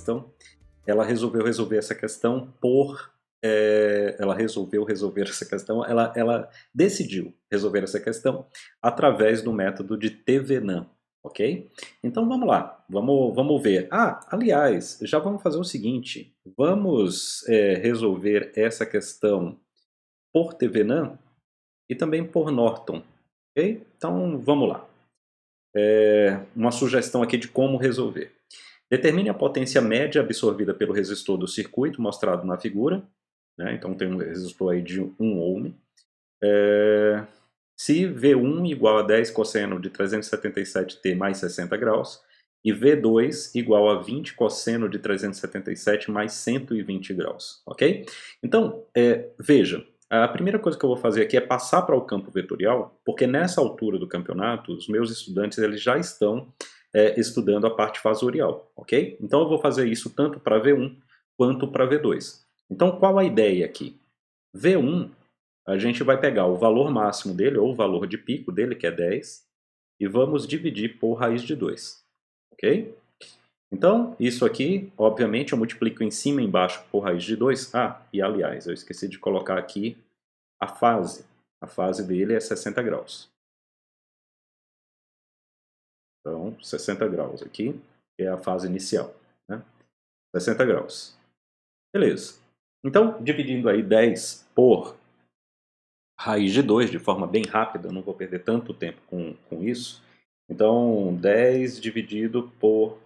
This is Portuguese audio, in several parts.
questão, ela resolveu resolver essa questão ela decidiu resolver essa questão através do método de Thevenin, ok? Então vamos lá, vamos ver. Aliás, já vamos fazer o seguinte, vamos resolver essa questão por Thevenin e também por Norton, ok? Então vamos lá. Uma sugestão aqui de como resolver. Determine a potência média absorvida pelo resistor do circuito, mostrado na figura. Né? Então tem um resistor aí de 1 ohm. Se V1 igual a 10 cosseno de 377t mais 60 graus, e V2 igual a 20 cosseno de 377 mais 120 graus, ok? Então, veja, a primeira coisa que eu vou fazer aqui é passar para o campo vetorial, porque nessa altura do campeonato, os meus estudantes eles já estão estudando a parte fasorial, ok? Então eu vou fazer isso tanto para V1 quanto para V2. Então qual a ideia aqui? V1, a gente vai pegar o valor máximo dele, ou o valor de pico dele, que é 10, e vamos dividir por raiz de 2, ok? Então, isso aqui, obviamente, eu multiplico em cima e embaixo por raiz de 2. E aliás, eu esqueci de colocar aqui a fase. A fase dele é 60 graus. Então, 60 graus aqui é a fase inicial, né? 60 graus. Beleza. Então, dividindo aí 10 por raiz de 2, de forma bem rápida, eu não vou perder tanto tempo com isso. Então, 10 dividido por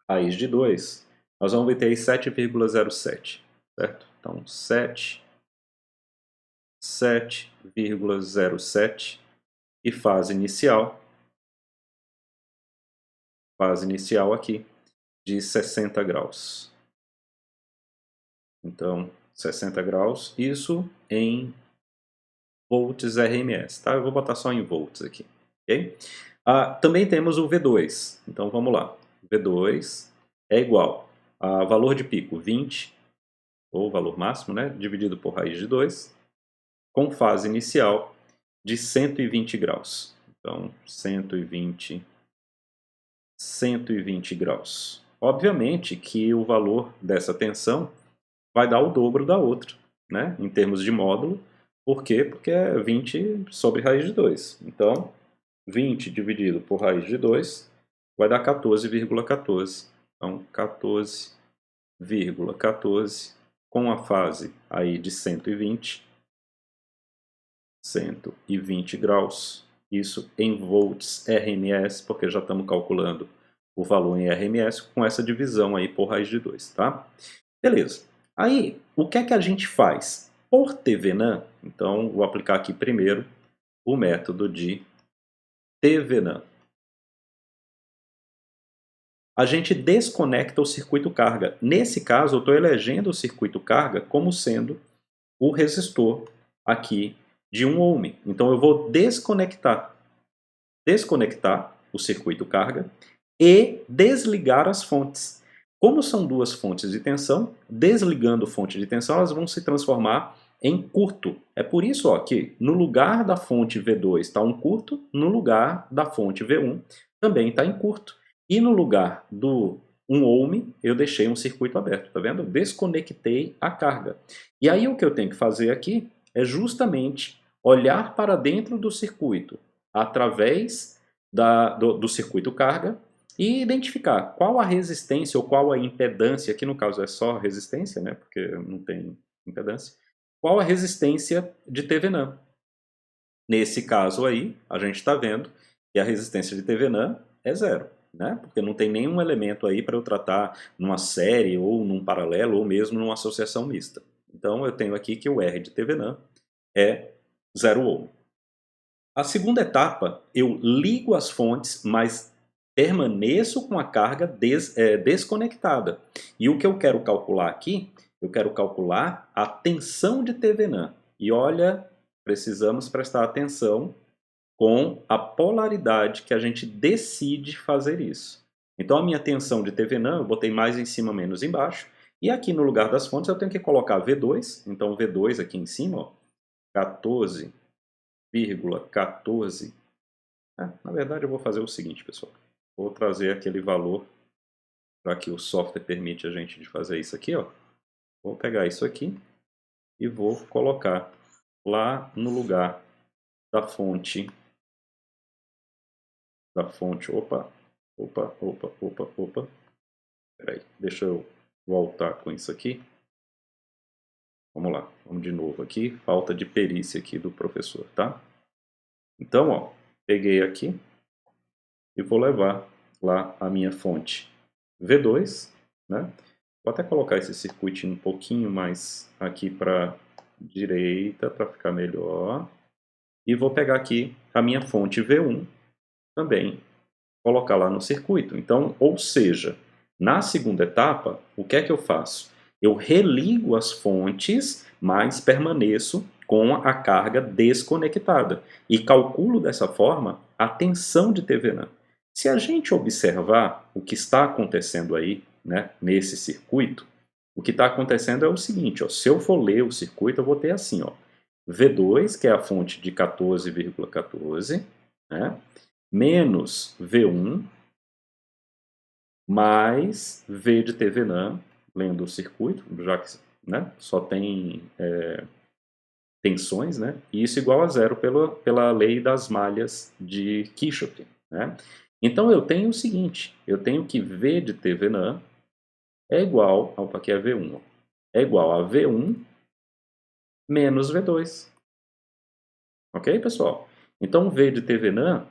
raiz de 2, nós vamos ter 7,07, certo? Então, 7,07 e fase inicial aqui de 60 graus. Então, 60 graus, isso em volts RMS, tá? Eu vou botar só em volts aqui, ok? Também temos o V2, então vamos lá. V2 é igual a valor de pico 20, ou valor máximo, né? Dividido por raiz de 2, com fase inicial de 120 graus. Então, 120 graus. Obviamente que o valor dessa tensão vai dar o dobro da outra, né? Em termos de módulo. Por quê? Porque é 20 sobre raiz de 2. Então, 20 dividido por raiz de 2 vai dar 14,14. Então, 14,14 com a fase aí de 120 graus. Isso em volts RMS, porque já estamos calculando o valor em RMS com essa divisão aí por raiz de 2, tá? Beleza. Aí, o que é que a gente faz? Por Thevenin, então vou aplicar aqui primeiro o método de Thevenin. A gente desconecta o circuito carga. Nesse caso, eu estou elegendo o circuito carga como sendo o resistor aqui de 1 ohm. Então eu vou desconectar o circuito carga e desligar as fontes. Como são duas fontes de tensão, desligando fonte de tensão, elas vão se transformar em curto. É por isso que no lugar da fonte V2 está um curto, no lugar da fonte V1 também está em curto. E no lugar do 1 ohm, eu deixei um circuito aberto, tá vendo? Eu desconectei a carga. E aí o que eu tenho que fazer aqui é justamente olhar para dentro do circuito, através do circuito carga, e identificar qual a resistência ou qual a impedância, aqui no caso é só resistência, né, porque não tem impedância, qual a resistência de Thevenin. Nesse caso aí, a gente está vendo que a resistência de Thevenin é zero, né, porque não tem nenhum elemento aí para eu tratar numa série ou num paralelo ou mesmo numa associação mista. Então eu tenho aqui que o R de Thevenin é 0 ohm. A segunda etapa, eu ligo as fontes, mas permaneço com a carga desconectada. E o que eu quero calcular aqui, eu quero calcular a tensão de Thevenin. E olha, precisamos prestar atenção com a polaridade que a gente decide fazer isso. Então a minha tensão de Thevenin, eu botei mais em cima, menos embaixo. E aqui no lugar das fontes eu tenho que colocar V2. Então V2 aqui em cima, ó, 14,14. Na verdade eu vou fazer o seguinte, pessoal. Vou trazer aquele valor já que o software permite a gente de fazer isso aqui, ó. Vou pegar isso aqui e vou colocar lá no lugar da fonte, opa, peraí, deixa eu voltar com isso aqui. Vamos lá, vamos de novo aqui, falta de perícia aqui do professor, tá? Então, ó, peguei aqui e vou levar lá a minha fonte V2, né? Vou até colocar esse circuito um pouquinho mais aqui para direita para ficar melhor. E vou pegar aqui a minha fonte V1 também, colocar lá no circuito. Então, ou seja, na segunda etapa, o que é que eu faço? Eu religo as fontes, mas permaneço com a carga desconectada e calculo dessa forma a tensão de TVNAND. Se a gente observar o que está acontecendo aí, né, nesse circuito, o que está acontecendo é o seguinte, ó, se eu for ler o circuito, eu vou ter assim, ó, V2, que é a fonte de 14,14, né, menos V1, mais V de TVNAND, lendo o circuito, já que, né, só tem tensões, né, e isso igual a zero pela lei das malhas de Kirchhoff. Né? Então eu tenho o seguinte, eu tenho que V de TVNAND é igual, opa, aqui é V1, ó, é igual a V1 menos V2. Ok, pessoal? Então V de TVNAND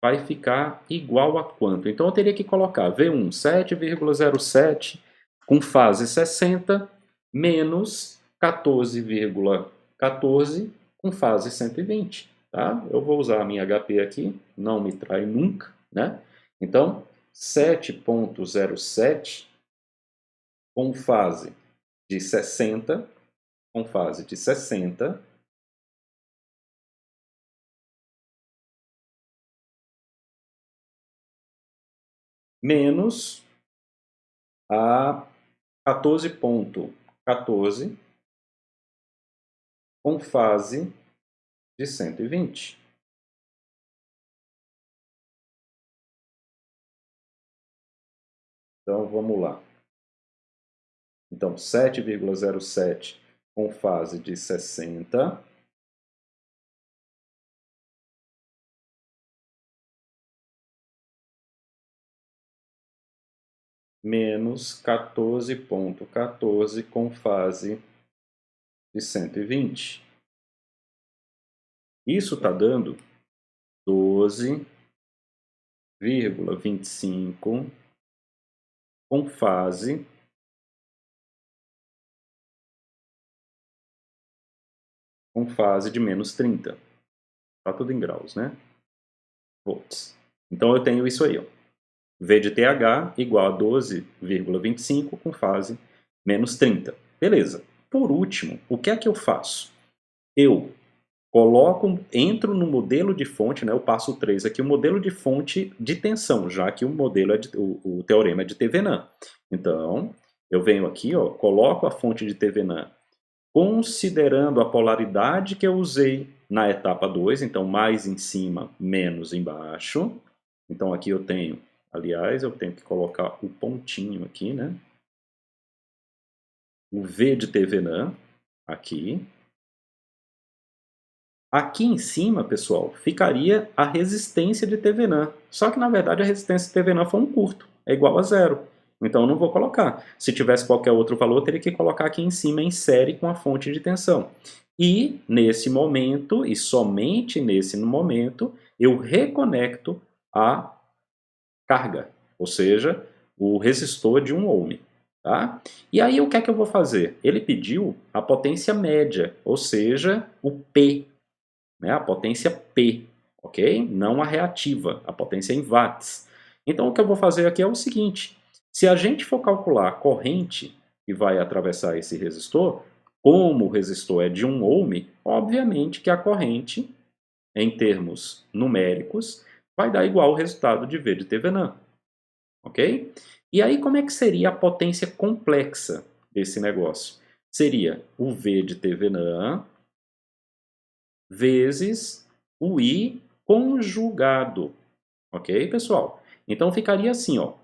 vai ficar igual a quanto? Então eu teria que colocar V1 7,07 com fase 60 menos 14,14 com fase 120. Tá? Eu vou usar a minha HP aqui, não me trai nunca. Né? Então 7,07 com fase de 60, com fase de 60, menos a 14,14 com fase de 120. Então vamos lá. Então 7,07 com fase de 60 menos 14,14 com fase de 120. Isso está dando 12,25 com fase de menos 30. Está tudo em graus, né? Volts. Então eu tenho isso aí, ó. V de TH igual a 12,25 com fase menos 30. Beleza. Por último, o que é que eu faço? Eu entro no modelo de fonte, né, o passo 3 aqui, o modelo de fonte de tensão, já que o modelo o teorema é de TVNAND. Então, eu venho aqui, ó, coloco a fonte de TVNAND considerando a polaridade que eu usei na etapa 2, então mais em cima, menos embaixo. Então aqui eu tenho, aliás, eu tenho que colocar o pontinho aqui, né? O V de TVNAND, aqui. Aqui em cima, pessoal, ficaria a resistência de TVNAND. Só que, na verdade, a resistência de TVNAND foi um curto, é igual a zero. Então, eu não vou colocar. Se tivesse qualquer outro valor, eu teria que colocar aqui em cima em série com a fonte de tensão. E, nesse momento, e somente nesse momento, eu reconecto a carga, ou seja, o resistor de 1 ohm. Tá? E aí, o que é que eu vou fazer? Ele pediu a potência média, ou seja, o P, né, a potência P, ok? Não a reativa, a potência em watts. Então o que eu vou fazer aqui é o seguinte, se a gente for calcular a corrente que vai atravessar esse resistor, como o resistor é de 1 ohm, obviamente que a corrente, em termos numéricos, vai dar igual ao resultado de V de TVNAND, ok? E aí como é que seria a potência complexa desse negócio? Seria o V de TVNAND vezes o I conjugado. Ok, pessoal? Então ficaria assim, ó.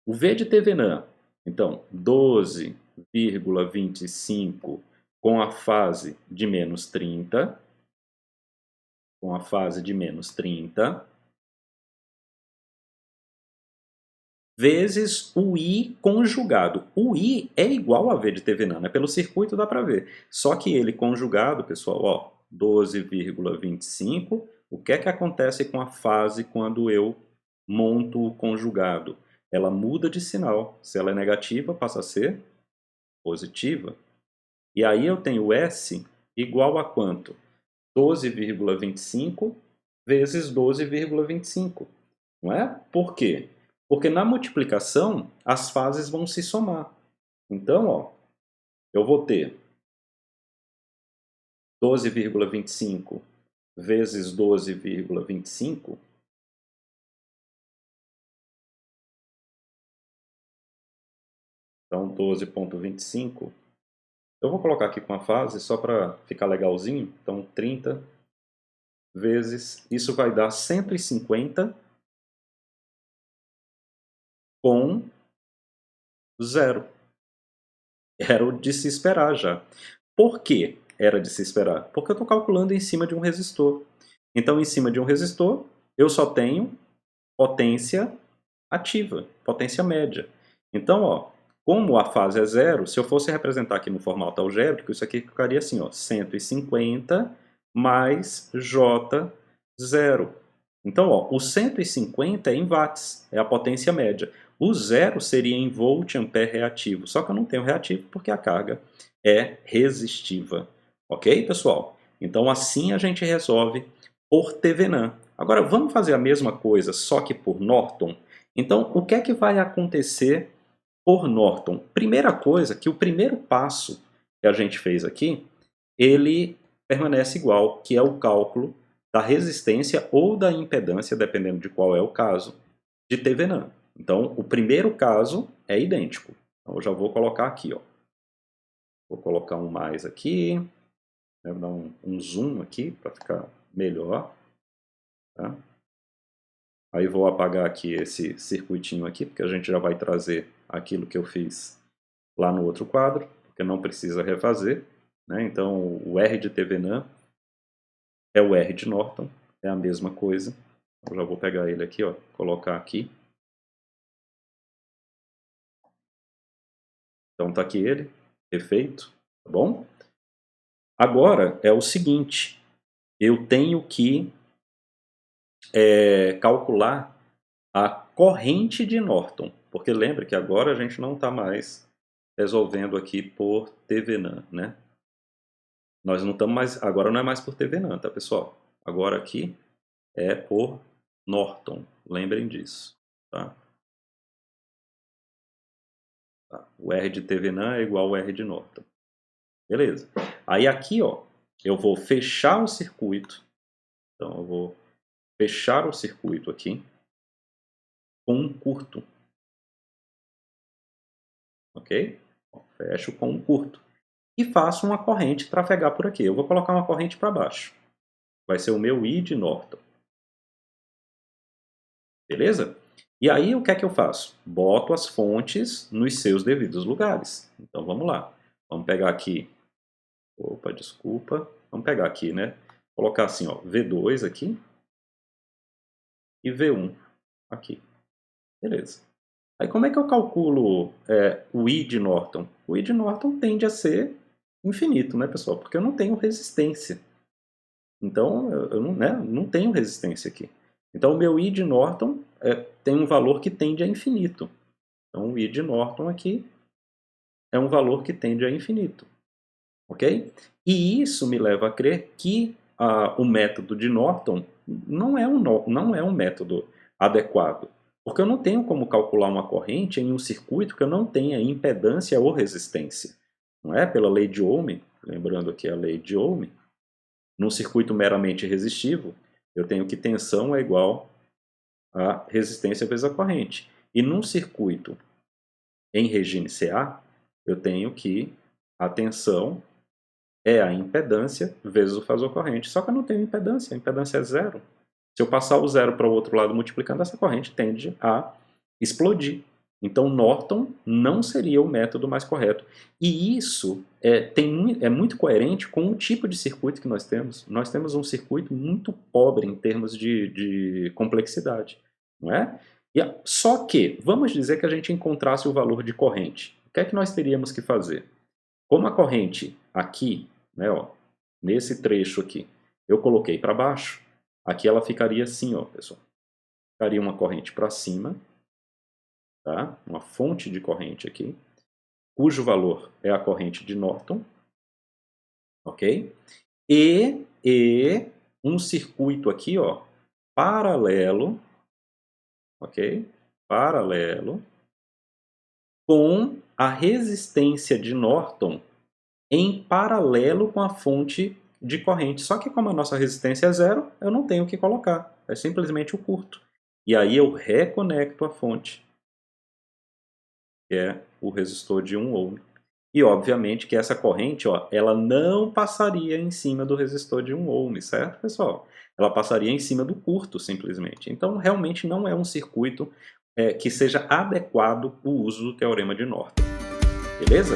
O V de Thevenin, então, 12,25 com a fase de menos 30, vezes o I conjugado. O I é igual a V de Thevenin, né? Pelo circuito dá para ver. Só que ele conjugado, pessoal, ó, 12,25, o que é que acontece com a fase quando eu monto o conjugado? Ela muda de sinal. Se ela é negativa, passa a ser positiva. E aí eu tenho S igual a quanto? 12,25 vezes 12,25. Não é? Por quê? Porque na multiplicação as fases vão se somar. Então, ó, eu vou ter 12,25 vezes 12,25. Então, 12,25. Eu vou colocar aqui com a fase só para ficar legalzinho. Então, 30 vezes... Isso vai dar 150 com 0. Era o de se esperar já. Por que era de se esperar? Porque eu estou calculando em cima de um resistor. Então, em cima de um resistor, eu só tenho potência ativa, potência média. Então, ó, como a fase é zero, se eu fosse representar aqui no formato algébrico, isso aqui ficaria assim, ó, 150 mais J0. Então, ó, o 150 é em watts, é a potência média. O zero seria em volt ampere reativo, só que eu não tenho reativo porque a carga é resistiva. Ok, pessoal? Então, assim a gente resolve por Thevenin. Agora, vamos fazer a mesma coisa, só que por Norton? Então, o que é que vai acontecer por Norton? Primeira coisa, que o primeiro passo que a gente fez aqui, ele permanece igual, que é o cálculo da resistência ou da impedância, dependendo de qual é o caso, de Thevenin. Então, o primeiro caso é idêntico. Então, eu já vou colocar aqui, ó. Vou colocar um mais aqui, né, vou dar um zoom aqui para ficar melhor. Tá? Aí vou apagar aqui esse circuitinho aqui, porque a gente já vai trazer aquilo que eu fiz lá no outro quadro, porque não precisa refazer. Né? Então, o R de Thevenin é o R de Norton, é a mesma coisa. Eu já vou pegar ele aqui, ó, colocar aqui. Então tá aqui ele, perfeito, tá bom? Agora é o seguinte, eu tenho que calcular a corrente de Norton, porque lembra que agora a gente não está mais resolvendo aqui por Thevenin, né? Nós não estamos mais, agora não é mais por Thevenin, tá, pessoal? Agora aqui é por Norton, lembrem disso, tá? Tá. O R de Thevenin é igual ao R de Norton. Beleza. Aí aqui, ó, eu vou fechar o circuito. Então eu vou fechar o circuito aqui com um curto. Ok? Fecho com um curto. E faço uma corrente trafegar por aqui. Eu vou colocar uma corrente para baixo. Vai ser o meu I de Norton. Beleza? E aí o que é que eu faço? Boto as fontes nos seus devidos lugares. Então vamos lá. Vamos pegar aqui. Opa, desculpa. Vamos pegar aqui, né? Colocar assim, ó, V2 aqui e V1 aqui. Beleza. Aí como é que eu calculo o I de Norton? O I de Norton tende a ser infinito, né, pessoal? Porque eu não tenho resistência. Então, eu não, né, não tenho resistência aqui. Então, o meu I de Norton tem um valor que tende a infinito. Então, o I de Norton aqui é um valor que tende a infinito. Ok? E isso me leva a crer que o método de Norton não é um método adequado. Porque eu não tenho como calcular uma corrente em um circuito que eu não tenha impedância ou resistência. Não é? Pela lei de Ohm, lembrando aqui a lei de Ohm, num circuito meramente resistivo, eu tenho que tensão é igual a resistência vezes a corrente. E num circuito em regime CA, eu tenho que a tensão é a impedância vezes o fasor corrente. Só que eu não tenho impedância, a impedância é zero. Se eu passar o zero para o outro lado multiplicando, essa corrente tende a explodir. Então, Norton não seria o método mais correto. E isso é muito coerente com o tipo de circuito que nós temos. Nós temos um circuito muito pobre em termos de complexidade, não é? Só que, vamos dizer que a gente encontrasse o valor de corrente. O que é que nós teríamos que fazer? Como a corrente aqui, né, ó, nesse trecho aqui, eu coloquei para baixo, aqui ela ficaria assim, ó, pessoal. Ficaria uma corrente para cima, tá? Uma fonte de corrente aqui, cujo valor é a corrente de Norton, ok? E um circuito aqui, ó, paralelo, ok? Paralelo com a resistência de Norton em paralelo com a fonte de corrente. Só que como a nossa resistência é zero, eu não tenho o que colocar. É simplesmente o curto. E aí eu reconecto a fonte, que é o resistor de 1 ohm. E obviamente que essa corrente, ó, ela não passaria em cima do resistor de 1 ohm, certo, pessoal? Ela passaria em cima do curto, simplesmente. Então, realmente não é um circuito que seja adequado o uso do teorema de Norton. Beleza?